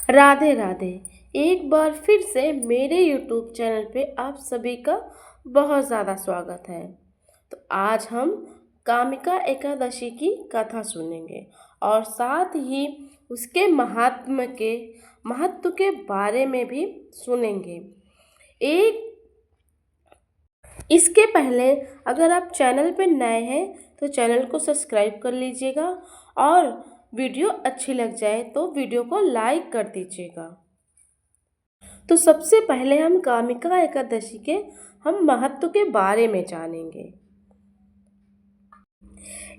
राधे राधे। एक बार फिर से मेरे YouTube चैनल पे आप सभी का बहुत ज़्यादा स्वागत है। तो आज हम कामिका एकादशी की कथा सुनेंगे और साथ ही उसके महत्व के बारे में भी सुनेंगे। एक इसके पहले अगर आप चैनल पे नए हैं तो चैनल को सब्सक्राइब कर लीजिएगा और वीडियो अच्छी लग जाए तो वीडियो को लाइक कर दीजिएगा। तो सबसे पहले हम कामिका एकादशी के हम महत्व के बारे में जानेंगे।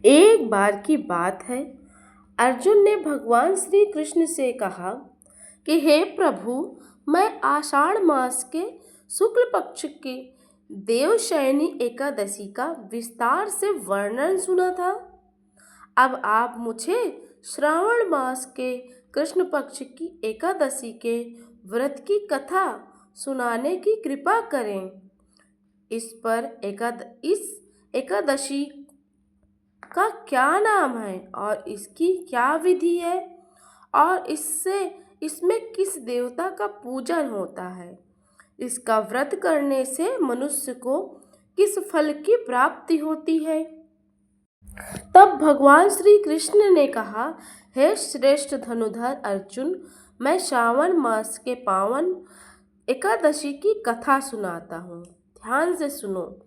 एक बार की बात है, अर्जुन ने भगवान श्री कृष्ण से कहा कि हे प्रभु, मैं आषाढ़ मास के शुक्ल पक्ष की देवशयनी एकादशी का विस्तार से वर्णन सुना था। अब आप मुझे श्रावण मास के कृष्ण पक्ष की एकादशी के व्रत की कथा सुनाने की कृपा करें। इस एकादशी का क्या नाम है और इसकी क्या विधि है और इसमें किस देवता का पूजन होता है। इसका व्रत करने से मनुष्य को किस फल की प्राप्ति होती है। तब भगवान श्री कृष्ण ने कहा, हे श्रेष्ठ धनुधर अर्जुन, मैं श्रावण मास के पावन एकादशी की कथा सुनाता हूँ। ध्यान से सुनो।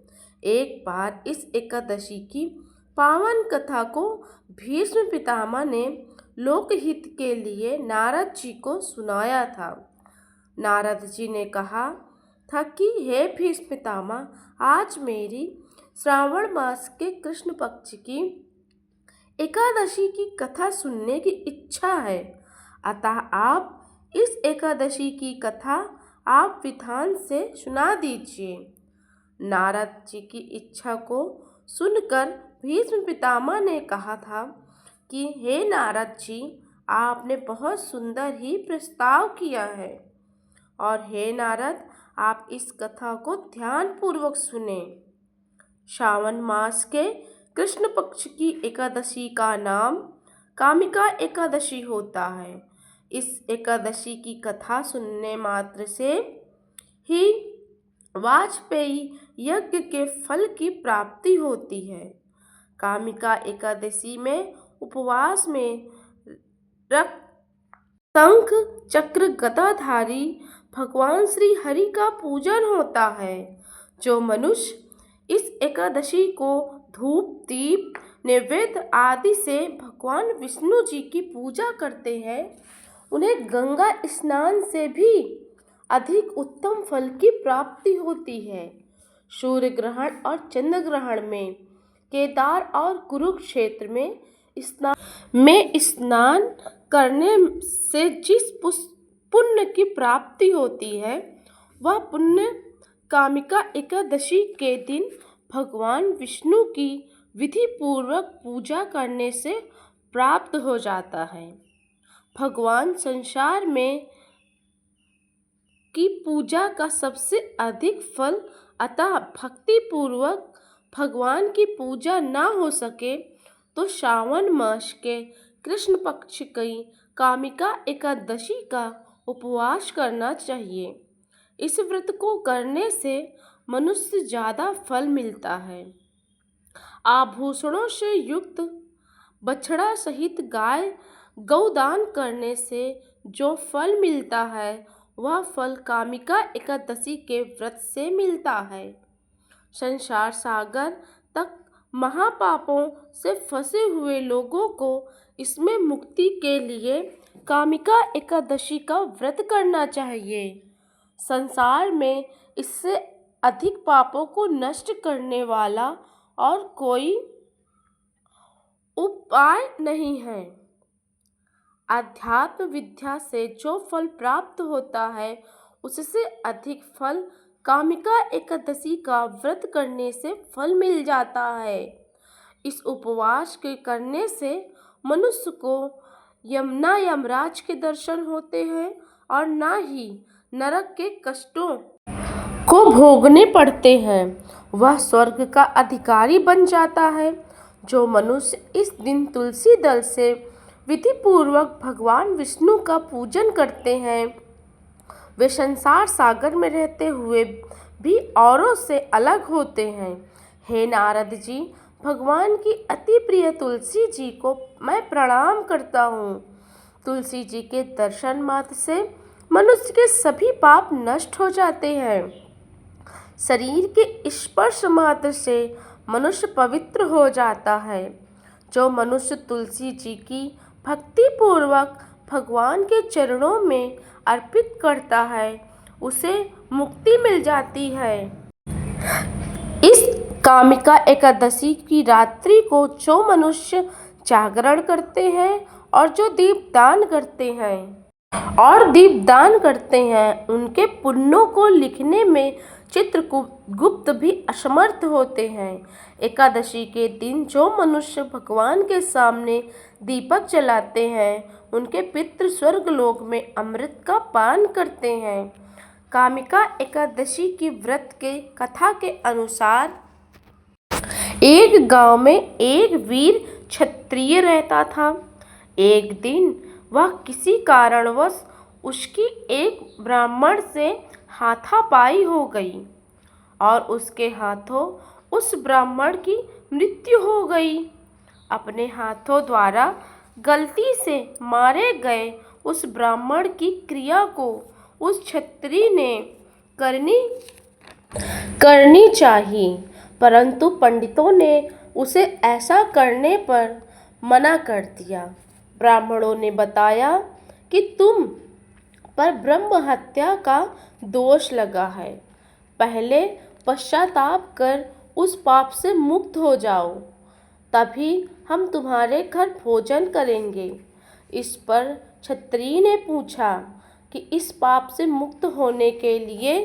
एक बार इस एकादशी की पावन कथा को भीष्म पितामह ने लोकहित के लिए नारद जी को सुनाया था। नारद जी ने कहा था कि हे भीष्म पितामह, आज मेरी श्रावण मास के कृष्ण पक्ष की एकादशी की कथा सुनने की इच्छा है, अतः आप इस एकादशी की कथा आप विधान से सुना दीजिए। नारद जी की इच्छा को सुनकर भीष्म पितामह ने कहा था कि हे नारद जी, आपने बहुत सुंदर ही प्रस्ताव किया है और हे नारद, आप इस कथा को ध्यानपूर्वक सुने। श्रावण मास के कृष्ण पक्ष की एकादशी का नाम कामिका एकादशी होता है। इस एकादशी की कथा सुनने मात्र से ही वाजपेयी यज्ञ के फल की प्राप्ति होती है। कामिका एकादशी में उपवास में रक्त शंख चक्र गदाधारी भगवान श्री हरि का पूजन होता है। जो मनुष्य इस एकादशी को धूप दीप नैवेद्य आदि से भगवान विष्णु जी की पूजा करते हैं, उन्हें गंगा स्नान से भी अधिक उत्तम फल की प्राप्ति होती है। सूर्य ग्रहण और चंद्र ग्रहण में केदार और कुरुक्षेत्र में स्नान करने से जिस पुण्य की प्राप्ति होती है, वह पुण्य कामिका एकादशी के दिन भगवान विष्णु की विधि पूर्वक पूजा करने से प्राप्त हो जाता है। भगवान संसार में की पूजा का सबसे अधिक फल, अतः भक्ति पूर्वक भगवान की पूजा ना हो सके तो श्रावण मास के कृष्ण पक्ष की कामिका एकादशी का उपवास करना चाहिए। इस व्रत को करने से मनुष्य ज़्यादा फल मिलता है। आभूषणों से युक्त बछड़ा सहित गाय गौदान करने से जो फल मिलता है, वह फल कामिका एकादशी के व्रत से मिलता है। संसार सागर तक महापापों से फंसे हुए लोगों को इसमें मुक्ति के लिए कामिका एकादशी का व्रत करना चाहिए। संसार में इससे अधिक पापों को नष्ट करने वाला और कोई उपाय नहीं है। अध्यात्म विद्या से जो फल प्राप्त होता है, उससे अधिक फल कामिका एकादशी का व्रत करने से फल मिल जाता है। इस उपवास के करने से मनुष्य को यमराज के दर्शन होते हैं और ना ही नरक के कष्टों को भोगने पड़ते हैं। वह स्वर्ग का अधिकारी बन जाता है। जो मनुष्य इस दिन तुलसी दल से विधि पूर्वक भगवान विष्णु का पूजन करते हैं वे संसार सागर में रहते हुए भी औरों से अलग होते हैं। हे नारद जी, भगवान की अति प्रिय तुलसी जी को मैं प्रणाम करता हूँ। तुलसी जी के दर्शन मात्र से मनुष्य के सभी पाप नष्ट हो जाते हैं। शरीर के स्पर्श मात्र से मनुष्य पवित्र हो जाता है। जो मनुष्य तुलसी जी की भक्ति पूर्वक भगवान के चरणों में अर्पित करता है उसे मुक्ति मिल जाती है। इस कामिका एकादशी की रात्रि को जो मनुष्य जागरण करते हैं और जो दीपदान करते हैं उनके पुण्यों को लिखने में चित्रगुप्त भी असमर्थ होते हैं। एकादशी के दिन जो मनुष्य भगवान के सामने दीपक जलाते हैं उनके पितृ स्वर्गलोक में अमृत का पान करते हैं। कामिका एकादशी की व्रत के कथा के अनुसार एक गांव में एक वीर क्षत्रिय रहता था। एक दिन वह किसी कारणवश उसकी एक ब्राह्मण से हाथापाई हो गई और उसके हाथों उस ब्राह्मण की मृत्यु हो गई। अपने हाथों द्वारा गलती से मारे गए उस ब्राह्मण की क्रिया को उस क्षत्रिय ने करनी चाहिए, परंतु पंडितों ने उसे ऐसा करने पर मना कर दिया। ब्राह्मणों ने बताया कि तुम पर ब्रह्म हत्या का दोष लगा है। पहले पश्चाताप कर उस पाप से मुक्त हो जाओ, तभी हम तुम्हारे घर भोजन करेंगे। इस पर क्षत्रिय ने पूछा कि इस पाप से मुक्त होने के लिए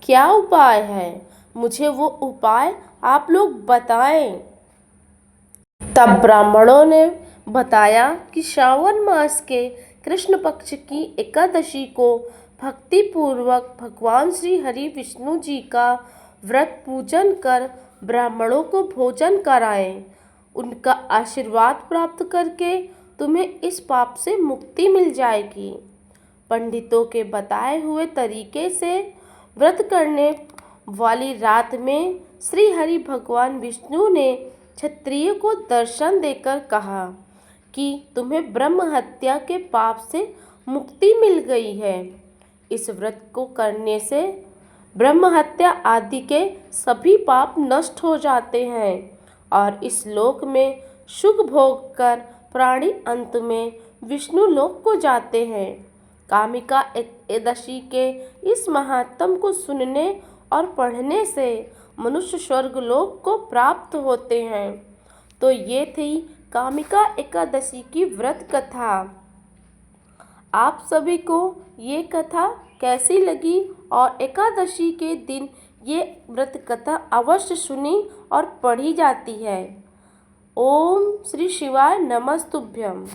क्या उपाय है? मुझे वो उपाय आप लोग बताएं। तब ब्राह्मणों ने बताया कि श्रावण मास के कृष्ण पक्ष की एकादशी को भक्ति पूर्वक भगवान श्री हरि विष्णु जी का व्रत पूजन कर ब्राह्मणों को भोजन कराएं। उनका आशीर्वाद प्राप्त करके तुम्हें इस पाप से मुक्ति मिल जाएगी। पंडितों के बताए हुए तरीके से व्रत करने वाली रात में श्री हरि भगवान विष्णु ने क्षत्रिय को दर्शन देकर कहा कि तुम्हें ब्रह्म हत्या के पाप से मुक्ति मिल गई है। इस व्रत को करने से ब्रह्म हत्या आदि के सभी पाप नष्ट हो जाते हैं और इस लोक में सुख भोग कर प्राणी अंत में विष्णु लोक को जाते हैं। कामिका एकादशी के इस महात्म को सुनने और पढ़ने से मनुष्य स्वर्गलोक को प्राप्त होते हैं। तो ये थी कामिका एकादशी की व्रत कथा। आप सभी को ये कथा कैसी लगी और एकादशी के दिन ये व्रत कथा अवश्य सुनी और पढ़ी जाती है। ओम श्री शिवाय नमस्तुभ्यम।